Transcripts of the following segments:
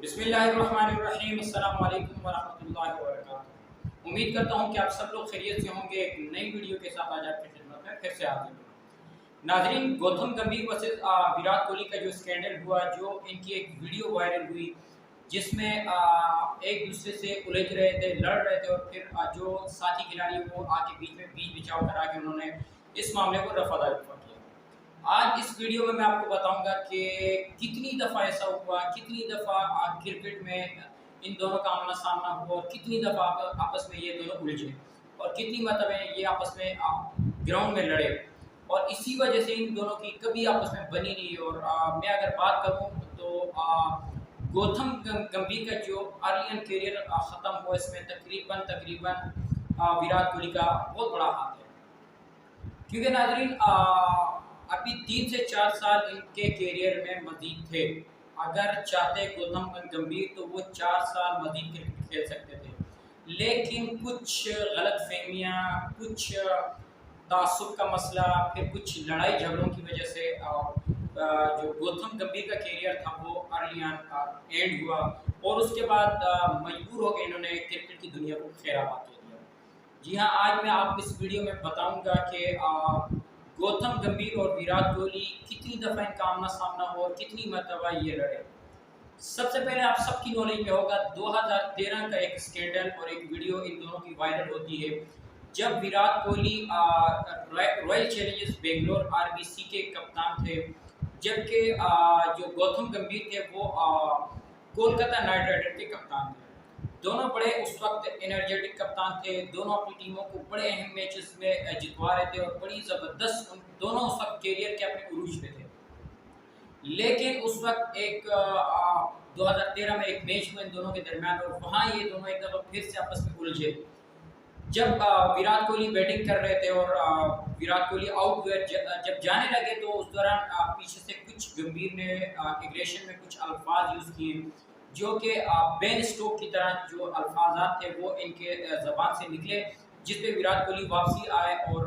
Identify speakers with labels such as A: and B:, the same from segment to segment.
A: बिस्मिल्लाहिर्रहमानिर्रहीम अस्सलामु अलैकुम वरहमतुल्लाहि वबरकातुहू। उम्मीद करता हूँ कि आप सब लोग खैरियत से होंगे। एक नई वीडियो के साथ आज आपकी खिदमत में फिर से हाजिर हूँ। नाज़रीन, गौतम गंभीर वर्सेस विराट कोहली का जो स्कैंडल हुआ, जो इनकी एक वीडियो वायरल हुई जिसमें एक दूसरे से उलझ रहे थे, लड़ रहे थे और फिर जो साथी खिलाड़ी वो आके बीच में बीच बिचाव करा के उन्होंने इस मामले को रफा दफा किया। आज इस वीडियो में मैं आपको बताऊंगा कि कितनी दफ़ा ऐसा हुआ, कितनी दफ़ा क्रिकेट में इन दोनों का आमना सामना हुआ और कितनी दफ़ा आपस में ये दोनों उलझे और कितनी मतलब ये आपस में ग्राउंड में लड़े और इसी वजह से इन दोनों की कभी आपस में बनी नहीं। और मैं अगर बात करूं तो गौतम गंभीर का जो आर्यन करियर ख़त्म हुआ, इसमें तकरीबन विराट कोहली का बहुत बड़ा हाथ है। क्योंकि नाजरीन, अभी 3 से 4 साल इनके करियर में मजीद थे। अगर चाहते गौतम गंभीर तो वो 4 साल मजीद क्रिकेट खेल सकते थे, लेकिन कुछ गलतफहमियाँ, कुछ तासुब का मसला, फिर कुछ लड़ाई झगड़ों की वजह से जो गौतम गंभीर का करियर था वो अर्लियन एंड हुआ और उसके बाद मजबूर होकर इन्होंने क्रिकेट की दुनिया को खैराबाद दे दिया। जी हाँ, आज मैं आपको इस वीडियो में बताऊंगा कि गौतम गंभीर और विराट कोहली कितनी दफ़ा इनका आमना सामना हुआ और कितनी मरतबा ये लड़े। सबसे पहले आप सबकी नॉलेज में होगा 2013 का एक स्कैंडल और एक वीडियो इन दोनों की वायरल होती है, जब Virat Kohli royal Challengers Bangalore RBC के कप्तान थे, जबकि जो गौतम गंभीर थे वो कोलकाता नाइट राइडर के कप्तान थे। दोनों बड़े उस वक्त एनर्जेटिक कप्तान थे, दोनों अपनी टीमों को बड़े अहम मैचेस में जितवा रहे थे और बड़ी ज़बरदस्त दोनों उस वक्त कैरियर के अपने उरूज पे थे। लेकिन उस वक्त एक 2013 में एक मैच हुआ इन दोनों के दरमियान और वहाँ ये दोनों एक दफ़ा फिर से आपस में उलझे। जब विराट कोहली बैटिंग कर रहे थे और विराट कोहली आउट हुए, जब जाने लगे तो उस दौरान पीछे से कुछ गंभीर ने एग्रेशन में कुछ अल्फाज यूज़ किए जो कि बेन स्टोक की तरह जो अल्फाजात थे वो इनके ज़बान से निकले, जिस पे विराट कोहली वापसी आए और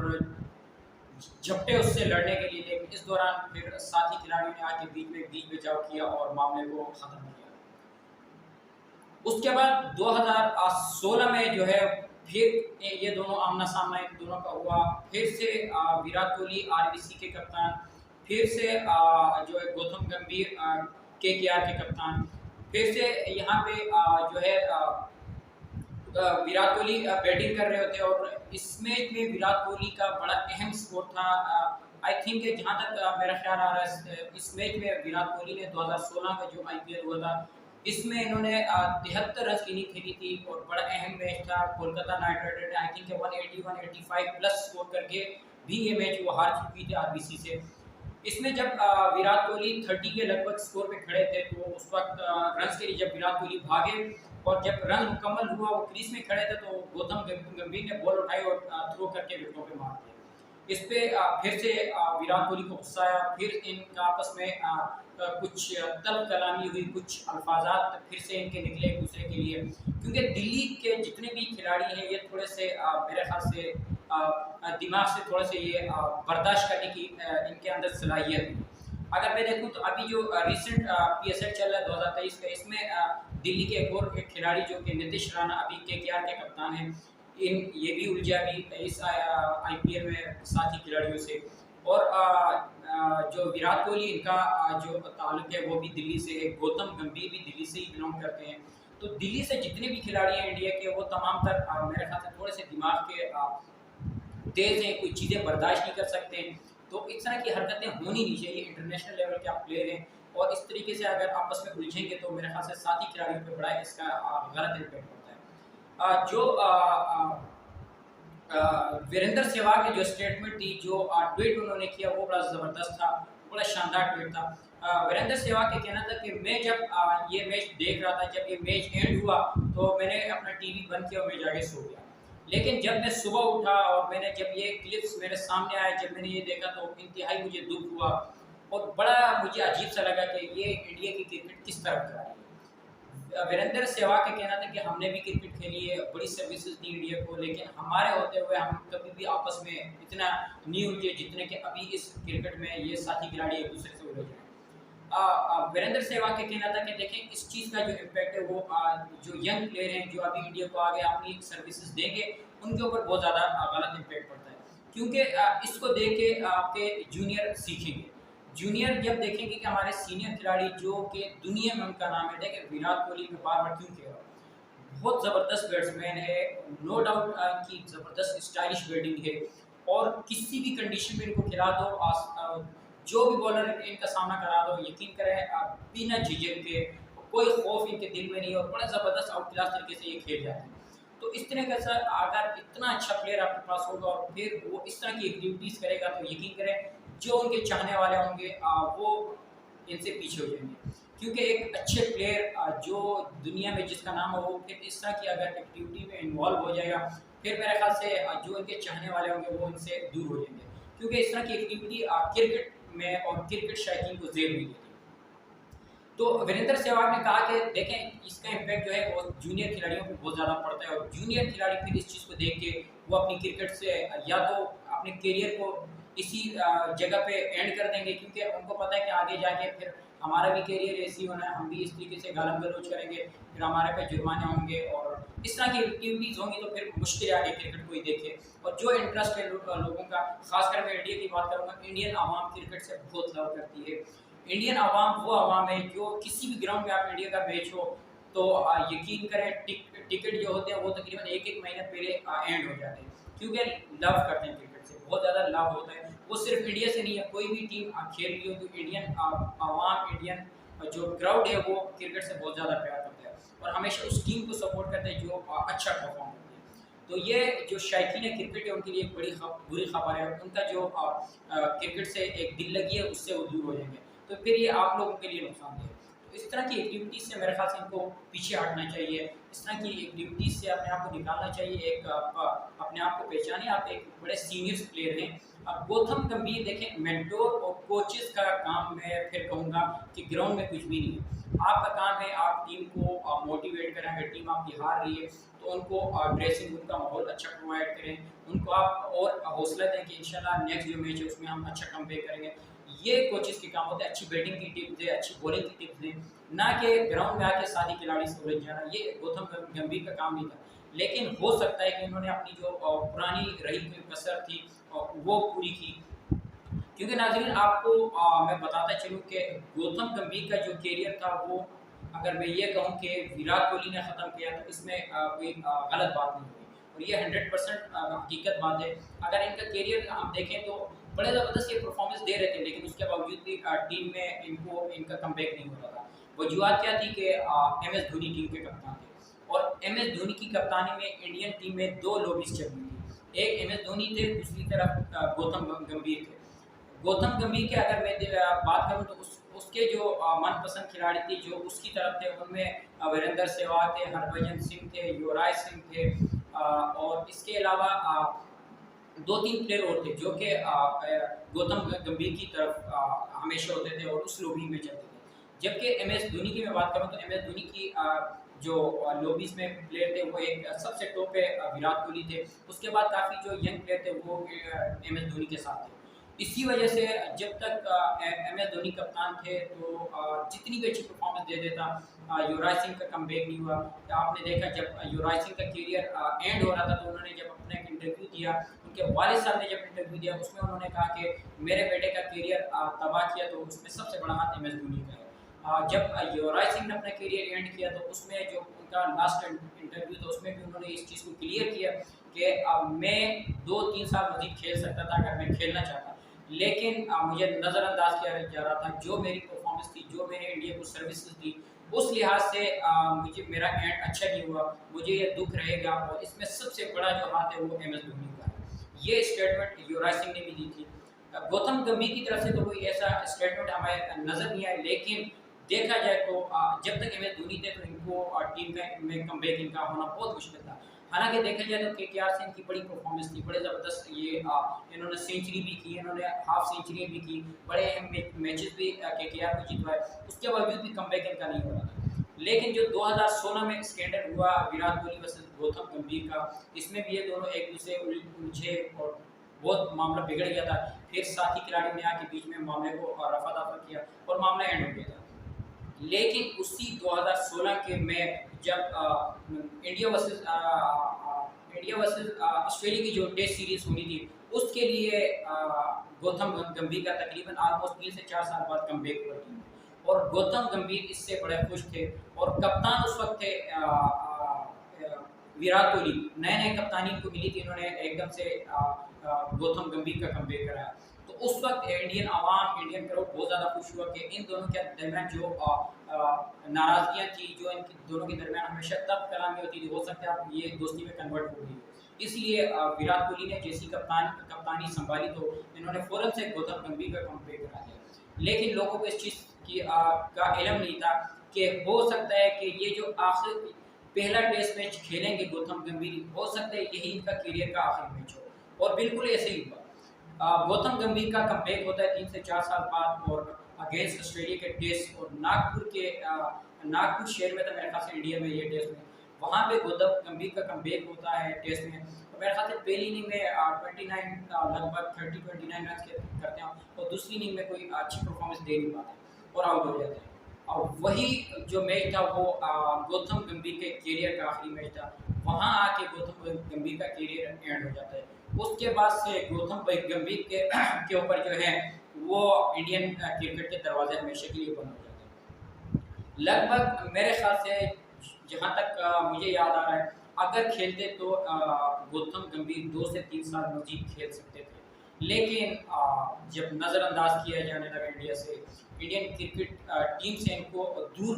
A: झपटे उससे लड़ने के लिए। लेकिन इस दौरान फिर साथी खिलाड़ियों ने आके बीच में बीच बचाव किया और मामले को ख़त्म किया। उसके बाद 2016 में जो है फिर ये दोनों आमना सामना इन दोनों का हुआ। फिर से विराट कोहली आरबीसी के कप्तान, फिर से जो है गौतम गंभीर केकेआर के कप्तान, फिर से यहाँ पे जो है विराट कोहली बैटिंग कर रहे होते और इस मैच में विराट कोहली का बड़ा अहम स्कोर था। आई थिंक जहाँ तक मेरा ख्याल आ रहा है, इस मैच में विराट कोहली ने 2016 का जो IPL हुआ था, इसमें इन्होंने 73 रन की इनिंग खेली थी और बड़ा अहम मैच था। कोलकाता नाइट राइडर ने आई थिंक 180-185 प्लस स्कोर करके भी ये मैच वो हार चुकी थी आरबीसी से। इसमें जब विराट कोहली 30 के लगभग स्कोर पे खड़े थे तो उस वक्त रन के लिए जब विराट कोहली भागे और जब रन मुकम्मल हुआ, वो क्रीज में खड़े थे, तो गौतम गंभीर ने बॉल उठाई और थ्रो करके विकेटों पे मार दिया। इस पे फिर से विराट कोहली को गुस्सा आया, फिर इनका आपस में कुछ तलब कलामी हुई, कुछ अल्फाजात फिर से इनके निकले एक दूसरे के लिए। क्योंकि दिल्ली के जितने भी खिलाड़ी हैं ये थोड़े से मेरे ख्याल से दिमाग से थोड़े से ये बर्दाश्त करने की इनके अंदर सलाहियत है। अगर मैं देखूं तो अभी जो रिसेंट PSL चल रहा है 2023 का, इसमें दिल्ली के एक और खिलाड़ी जो कि नीतीश राणा अभी KKR के कप्तान हैं, ये भी उलझा भी इस IPL में साथी खिलाड़ियों से। और जो विराट कोहली इनका जो ताल्लुक है वो भी दिल्ली से है, गौतम गंभीर भी दिल्ली से ही बिलोंग करते हैं। तो दिल्ली से जितने भी खिलाड़ी हैं इंडिया के, वो तमाम तर मेरे ख्याल से थोड़े से दिमाग के तेज़ हैं, कोई चीज़ें बर्दाश्त नहीं कर सकते हैं। तो इस तरह की हरकतें होनी नहीं चाहिए। इंटरनेशनल लेवल के आप प्लेयर हैं और इस तरीके से अगर आपस में उलझेंगे तो मेरे ख्याल से साथी खिलाड़ियों पर बड़ा इसका गलत इम्पैक्ट होता है। जो वीरेंद्र सहवाग की जो स्टेटमेंट थी, जो ट्वीट उन्होंने किया, वो बड़ा ज़बरदस्त था, बड़ा शानदार ट्वीट था। वीरेंद्र सहवाग का कहना था कि मैं जब ये मैच देख रहा था, जब ये मैच एंड हुआ तो मैंने अपना TV बंद किया और मैं जाके सो गया। लेकिन जब मैं सुबह उठा और मैंने जब ये क्लिप्स मेरे सामने आए, जब मैंने ये देखा तो इंतहाई मुझे दुख हुआ और बड़ा मुझे अजीब सा लगा कि ये इंडिया की क्रिकेट किस तरफ जा रही है। वीरेंद्र सहवाग का कहना था कि हमने भी क्रिकेट खेली है, बड़ी सर्विसेज दी इंडिया को, लेकिन हमारे होते हुए हम कभी भी आपस में इतना नहीं उलझे जितने कि अभी इस क्रिकेट में ये साथी खिलाड़ी एक दूसरे से उलझ रहे हैं। वीरेंद्र सहवाग का कहना था कि देखें इस चीज़ का जो इम्पैक्ट है वो जो यंग प्लेयर हैं जो अभी इंडिया को आगे अपनी सर्विसेज देंगे उनके ऊपर बहुत ज़्यादा गलत इम्पैक्ट पड़ता है, क्योंकि इसको देख के आपके जूनियर सीखेंगे। जूनियर जब देखेंगे कि हमारे सीनियर खिलाड़ी जो कि दुनिया में उनका नाम है, देखें विराट कोहली में बार बार क्यों कह रहा हूँ, बहुत ज़बरदस्त बैट्समैन है, नो डाउट की ज़बरदस्त स्टाइलिश बैटिंग है और किसी भी कंडीशन में इनको खिला दो, जो भी बॉलर इनका सामना करा दो, यकीन करें बिना झिझक के, कोई खौफ इनके दिल में नहीं और बड़ा ज़बरदस्त आउट क्लास तरीके से ये खेल जाते हैं। तो इस तरह का सर अगर इतना अच्छा प्लेयर आपके पास होगा और फिर वो इस तरह की एक्टिविटीज़ करेगा तो यकीन करें जो उनके चाहने वाले होंगे वो इनसे पीछे हो जाएंगे, क्योंकि एक अच्छे प्लेयर जो दुनिया में जिसका नाम हो वो फिर इस तरह की अगर एक्टिविटी में इन्वॉल्व हो जाएगा फिर मेरे ख्याल से जो इनके चाहने वाले होंगे वो इनसे दूर हो जाएंगे, क्योंकि इस तरह की एक्टिविटी क्रिकेट में और क्रिकेट शायकीन को जेल नहीं देती। तो वीरेंद्र सहवाग ने कहा कि देखें इसका इम्पैक्ट जो है वो जूनियर खिलाड़ियों पे बहुत ज़्यादा पड़ता है और जूनियर खिलाड़ी फिर इस चीज़ को देख के वो अपनी क्रिकेट से या तो अपने करियर को इसी जगह पे एंड कर देंगे, क्योंकि उनको पता है कि आगे जाके फिर हमारा भी करियर ऐसी होना है, हम भी इस तरीके से गालम गलोच करेंगे, फिर हमारे पे जुर्माने होंगे और इस तरह की एक्टिविटीज़ होंगी तो फिर मुश्किल आगे क्रिकेट कोई देखे। और जो इंटरेस्ट है लोगों का, खासकर मैं इंडिया की बात करूँगा, इंडियन आवाम क्रिकेट से बहुत लव करती है। इंडियन आवाम वो आवाम है जो किसी भी ग्राउंड में आप इंडिया का मैच हो तो यकीन करें टिकट जो होते हैं वो तकरीबन एक एक महीने पहले एंड हो जाते हैं, क्योंकि लव करते हैं क्रिकेट से, बहुत ज़्यादा लव होता है। वो सिर्फ इंडिया से नहीं है, कोई भी टीम खेल रही हो तो इंडियन आवाम, इंडियन जो क्राउड है वो क्रिकेट से बहुत ज़्यादा प्यार करता है और हमेशा उस टीम को सपोर्ट करते हैं जो अच्छा परफॉर्म करती है। तो ये जो शायकीन है क्रिकेट है उनके लिए एक बड़ी बुरी खबर है, उनका जो क्रिकेट से एक दिल लगी है उससे वो दूर हो जाएंगे, तो फिर ये आप लोगों के लिए नुकसानदेह है। तो इस तरह की एक्टिविटीज़ से मेरे ख्याल से इनको पीछे हटना चाहिए, इस तरह की एक्टिविटीज़ से अपने आप को निकालना चाहिए, एक अपने आप को पहचाने, आप एक बड़े सीनियर प्लेयर हैं। अब गौतम गंभीर देखें, मेंटोर और कोचेस का काम मैं फिर कहूँगा कि ग्राउंड में कुछ भी नहीं है। आपका काम है आप टीम को मोटिवेट करें, अगर टीम आपकी हार रही है तो उनको ड्रेसिंग रूम का माहौल अच्छा प्रोवाइड करें, उनको आप और हौसला दें कि इंशाल्लाह नेक्स्ट जो मैच है उसमें हम अच्छा कमबैक करेंगे। ये कोचेस के काम होते हैं, अच्छी बैटिंग की टिप्स दें, अच्छी बॉलिंग की टिप्स दें, ना कि ग्राउंड में आके साथी खिलाड़ी से उलझ जाना। ये गौतम गंभीर का काम नहीं था, लेकिन हो सकता है कि इन्होंने अपनी जो पुरानी रही हुई कसर थी वो पूरी की, क्योंकि नाज़रीन आपको मैं बताता चलूँ कि गौतम गंभीर का जो करियर था वो, अगर मैं ये कहूँ कि विराट कोहली ने ख़त्म किया तो इसमें कोई गलत बात नहीं होगी और ये 100% हकीकत बात है। अगर इनका करियर हम देखें तो बड़े ज़बरदस्त ये परफॉर्मेंस दे रहे थे, लेकिन उसके बावजूद भी टीम में इनका कमबैक नहीं हो रहा था। वजूहत क्या थी कि MS धोनी टीम के कप्तान थे और MS धोनी की कप्तानी में इंडियन टीम में 2 लॉबीज चल रही थी, एक MS धोनी थे, दूसरी तरफ गौतम गंभीर थे। गौतम गंभीर की अगर मैं बात करूँ तो उसके जो मनपसंद खिलाड़ी थे जो उसकी तरफ थे उनमें वीरेंद्र सहवाग थे, हरभजन सिंह थे, युवराज सिंह थे और इसके अलावा 2-3 प्लेयर और थे जो कि गौतम गंभीर की तरफ हमेशा होते थे और उस लॉबी में चलते थे। जबकि MS धोनी की मैं बात करूँ तो MS धोनी की जो लॉबीज़ में प्लेयर थे वो एक सबसे टॉप पे विराट कोहली थे, उसके बाद काफ़ी जो यंग प्लेयर थे वो MS धोनी के साथ थे। इसी वजह से जब तक MS धोनी कप्तान थे तो जितनी भी अच्छी परफॉर्मेंस दे देता, युवराज सिंह का कमबैक नहीं हुआ। तो आपने देखा जब युवराज सिंह का करियर एंड हो रहा था तो उन्होंने जब अपना एक इंटरव्यू दिया, उनके वालिद साहब ने जब इंटरव्यू दिया उसमें उन्होंने कहा कि मेरे बेटे का करियर तबाह किया तो उसमें सबसे बड़ा हाथ MS धोनी का है। जब युवराज सिंह ने अपना करियर एंड किया तो उसमें जो उनका लास्ट इंटरव्यू था उसमें भी उन्होंने इस चीज़ को क्लियर किया कि मैं 2-3 साल मज़ीद खेल सकता था अगर मैं खेलना चाहता, लेकिन मुझे नज़रअंदाज किया जा रहा था। जो मेरी परफॉर्मेंस थी, जो मैंने इंडिया को सर्विसेज दी, उस लिहाज से मुझे मेरा एंड अच्छा नहीं हुआ, मुझे ये दुख रहेगा और इसमें सबसे बड़ा जो हाथ है वो MS धोनी का है। ये स्टेटमेंट युवराज सिंह ने भी दी थी। गौतम गंभीर की तरफ से तो कोई ऐसा स्टेटमेंट हमें नज़र नहीं आया, लेकिन देखा जाए तो जब तक MS धोनी थे तो इनको टीम में कमबैक इनका होना बहुत मुश्किल था। हालांकि देखा जाए तो KKR से इनकी बड़ी परफॉर्मेंस थी, बड़े ज़बरदस्त ये इन्होंने सेंचुरी भी की, इन्होंने हाफ सेंचुरी भी की, बड़े अहम मैचेस भी KKR को जितवाए, उसके बावजूद भी कमबैक इनका नहीं हो रहा था। लेकिन जो 2016 में स्कैंडल हुआ विराट कोहली वर्सेस गौतम गंभीर का, इसमें भी ये दोनों एक दूसरे उलझे और बहुत मामला बिगड़ गया था। फिर साथी खिलाड़ी ने आके बीच में मामले को रफा दफा किया और मामला एंड हो गया था। लेकिन उसी 2016 के में जब इंडिया वर्सेस ऑस्ट्रेलिया की जो टेस्ट सीरीज होनी थी, उसके लिए गौतम गंभीर का तकरीबन ऑलमोस्ट 3 से 4 साल बाद कमबैक हुआ टीम में। और गौतम गंभीर इससे बड़े खुश थे और कप्तान उस वक्त थे विराट कोहली। नए नए कप्तानी को मिली थी, इन्होंने एकदम से गौतम गंभीर का कमबैक कराया। तो उस वक्त इंडियन आवाम, इंडियन क्राउड बहुत ज़्यादा खुश हुआ कि इन दोनों के दरमियान जो नाराज़गियाँ थी, जो इनकी दोनों के दरमियान हमेशा तब कलामी होती थी, हो सकता है अब ये दोस्ती में कन्वर्ट हो गई। इसलिए विराट कोहली ने जैसी कप्तानी संभाली तो इन्होंने फ़ौरन से गौतम गंभीर का कमबैक करा दिया। लेकिन लोगों को इस चीज़ की का इल्म नहीं था कि हो सकता है कि ये जो आखिर पहला टेस्ट मैच खेलेंगे गौतम गंभीर, हो सकता है यही इनका करियर का आखिरी मैच हो। और बिल्कुल ऐसे ही हुआ। गौतम गंभीर का कमबैक होता है 3 से 4 साल बाद और अगेंस्ट ऑस्ट्रेलिया के टेस्ट, और नागपुर शहर में था मेरे ख्याल से इंडिया में ये टेस्ट में, वहाँ पे गौतम गंभीर का कमबैक होता है टेस्ट में। तो मेरे ख्याल से पहली इनिंग में 29 लगभग 30-29 रन करते हैं और दूसरी इनिंग में कोई अच्छी परफॉर्मेंस दे नहीं पाते और आउट हो जाते हैं। और वही जो मैच था वो गौतम गंभीर के करियर का आखिरी मैच था। वहाँ आके गौतम गंभीर का करियर एंड हो जाता है। उसके बाद से गौतम गंभीर के ऊपर जो है वो इंडियन क्रिकेट के दरवाजे हमेशा के लिए बंद हो जाते हैं। लगभग मेरे ख्याल से जहाँ तक मुझे याद आ रहा है, अगर खेलते तो गौतम गंभीर 2 से 3 साल मजीद खेल सकते थे। लेकिन जब नज़रअंदाज किया जाने लगा इंडिया से, इंडियन क्रिकेट टीम से इनको दूर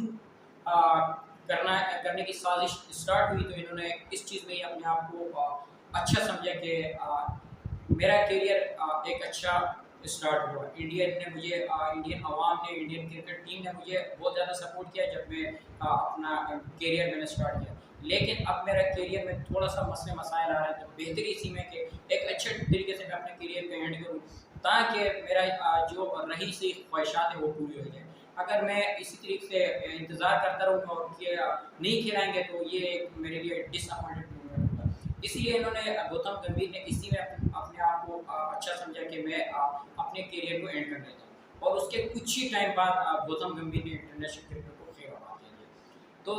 A: करने की साजिश स्टार्ट हुई, तो इन्होंने इस चीज़ में ही अपने आप को अच्छा समझा कि मेरा करियर एक अच्छा स्टार्ट हुआ। इंडियन अवाम ने, इंडियन क्रिकेट टीम ने मुझे बहुत ज़्यादा सपोर्ट किया जब मैं अपना करियर मैंने स्टार्ट किया। लेकिन अब मेरा करियर में थोड़ा सा मसले मसाइल आ रहे हैं, तो बेहतरी इसी में कि एक अच्छे तरीके से मैं अपने करियर को एंड करूँ, ताकि मेरा जो रही सी ख्वाहिशात है वो पूरी हो जाए। अगर मैं इसी तरीके से इंतज़ार करता रहूँगा और ये नहीं खिलाएँगे तो ये मेरे लिए डिसअपॉइंटेड मोमेंट होगा। इसलिए इन्होंने गौतम गंभीर ने इसी में अपने आप को अच्छा समझा कि मैं अपने करियर को एंड कर देता हूँ। और उसके कुछ ही टाइम बाद गौतम गंभीर ने इंटरनेशनल क्रिकेट को खेल आबाद दे दिया। तो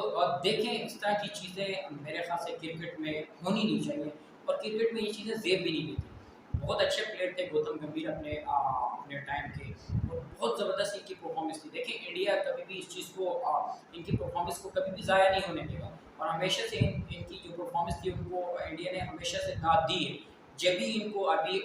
A: देखें, इस तरह की चीज़ें मेरे ख्याल से क्रिकेट में होनी नहीं चाहिए और क्रिकेट में ये चीज़ें ज़ेब भी नहीं देती। बहुत अच्छे प्लेयर थे गौतम गंभीर अपने टाइम के, और बहुत ज़बरदस्त इनकी परफॉर्मेंस थी। देखिए, इंडिया कभी भी इस चीज़ को इनकी परफॉर्मेंस को कभी भी ज़ाया नहीं होने देगा और हमेशा से इनकी जो परफॉर्मेंस थी उनको इंडिया ने हमेशा से दाद दी है। जब भी इनको अभी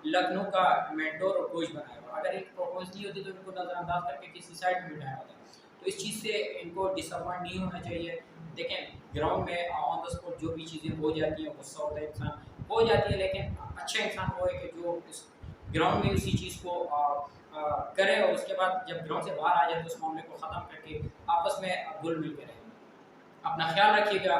A: लखनऊ का मेंटोर और कोच बनाया हुआ, अगर इनकी परफॉर्मेंस नहीं होती तो इनको नज़रअंदाज करके किसी साइड में बिठाया होता। तो इस चीज़ से इनको डिसअपॉइंट नहीं होना चाहिए। देखें, ग्राउंड में ऑन द स्पॉट जो भी चीज़ें हो जाती हैं, गुस्सा होता है इंसान, हो जाती है, लेकिन अच्छा इंसान वो है कि जो इस ग्राउंड में उसी चीज़ को करे और उसके बाद जब ग्राउंड से बाहर आ जाए तो उस मामले को ख़त्म करके आपस में घुल मिल के रहें। अपना ख्याल रखिएगा।